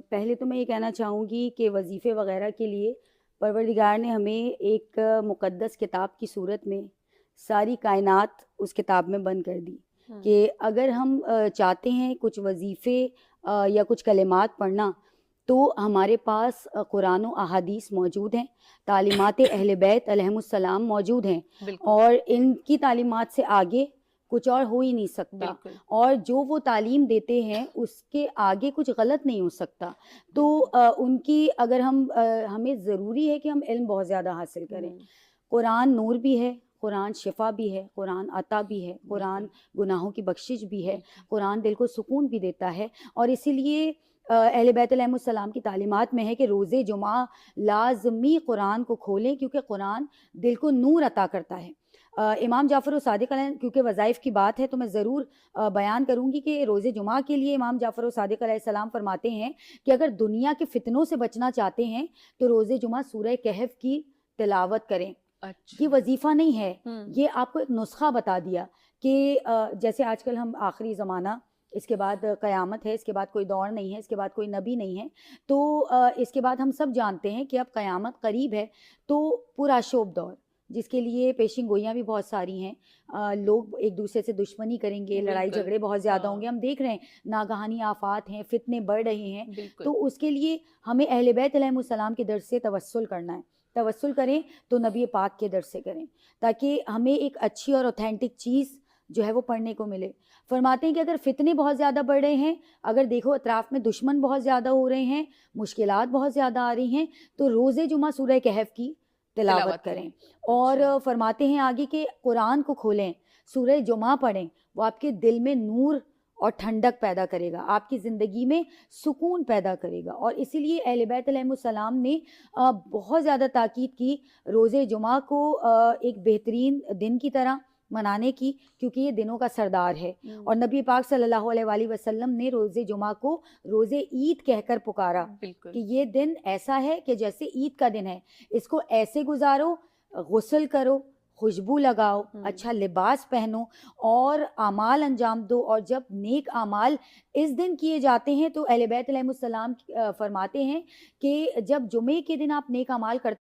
پہلے تو میں یہ کہنا چاہوں گی کہ وظیفے وغیرہ کے لیے پروردگار نے ہمیں ایک مقدس کتاب کی صورت میں ساری کائنات اس کتاب میں بند کر دی کہ اگر ہم چاہتے ہیں کچھ وظیفے یا کچھ کلمات پڑھنا تو ہمارے پاس قرآن و احادیث موجود ہیں، تعلیمات اہل بیت علیہم السلام موجود ہیں، بالکل اور ان کی تعلیمات سے آگے کچھ اور ہو ہی نہیں سکتا، بالکل اور جو وہ تعلیم دیتے ہیں اس کے آگے کچھ غلط نہیں ہو سکتا۔ تو ان کی اگر ہمیں ضروری ہے کہ ہم علم بہت زیادہ حاصل کریں۔ قرآن نور بھی ہے، قرآن شفا بھی ہے، قرآن عطا بھی ہے، قرآن گناہوں کی بخشش بھی ہے، قرآن دل کو سکون بھی دیتا ہے، اور اسی لیے اہل بیت علیہم السلام کی تعلیمات میں ہے کہ روز جمعہ لازمی قرآن کو کھولیں، کیونکہ قرآن دل کو نور عطا کرتا ہے۔ امام جعفر صادق علیہ، کیونکہ وظائف کی بات ہے تو میں ضرور بیان کروں گی کہ روز جمعہ کے لیے امام جعفر صادق علیہ السلام فرماتے ہیں کہ اگر دنیا کے فتنوں سے بچنا چاہتے ہیں تو روز جمعہ سورہ کہف کی تلاوت کریں۔ یہ وظیفہ نہیں ہے، یہ آپ کو ایک نسخہ بتا دیا کہ جیسے آج کل ہم آخری زمانہ، اس کے بعد قیامت ہے، اس کے بعد کوئی دور نہیں ہے، اس کے بعد کوئی نبی نہیں ہے، تو اس کے بعد ہم سب جانتے ہیں کہ اب قیامت قریب ہے، تو پورا شوب دور جس کے لیے پیشین گوئیاں بھی بہت ساری ہیں، لوگ ایک دوسرے سے دشمنی کریں گے، لڑائی جھگڑے بہت زیادہ ہوں گے، ہم دیکھ رہے ہیں ناگہانی آفات ہیں، فتنے بڑھ رہے ہیں، تو اس کے لیے ہمیں اہل بیت علیہم السلام کے در سے توسل کرنا ہے۔ توسل کریں تو نبی پاک کے در سے کریں، تاکہ ہمیں ایک اچھی اور اوتھینٹک چیز جو ہے وہ پڑھنے کو ملے۔ فرماتے ہیں کہ اگر فتنے بہت زیادہ بڑھ رہے ہیں، اگر دیکھو اطراف میں دشمن بہت زیادہ ہو رہے ہیں، مشکلات بہت زیادہ آ رہی ہیں، تو روز جمعہ سورہ کہف کی تلاوت کریں۔ اور فرماتے ہیں آگے کہ قرآن کو کھولیں، سورہ جمعہ پڑھیں، وہ آپ کے دل میں نور اور ٹھنڈک پیدا کرے گا، آپ کی زندگی میں سکون پیدا کرے گا۔ اور اسی لیے اہل بیت علیہم السلام نے بہت زیادہ تاکید کی روز جمعہ کو ایک بہترین دن کی طرح منانے کی، کیونکہ یہ دنوں کا سردار ہے، اور نبی پاک صلی اللہ علیہ وآلہ وسلم نے روز جمعہ کو روز عید کہہ کر پکارا کہ یہ دن ایسا ہے کہ جیسے عید کا دن ہے، اس کو ایسے گزارو، غسل کرو، خوشبو لگاؤ، اچھا لباس پہنو اور اعمال انجام دو۔ اور جب نیک اعمال اس دن کیے جاتے ہیں تو اہل بیت علیہم السلام فرماتے ہیں کہ جب جمعے کے دن آپ نیک اعمال کرتے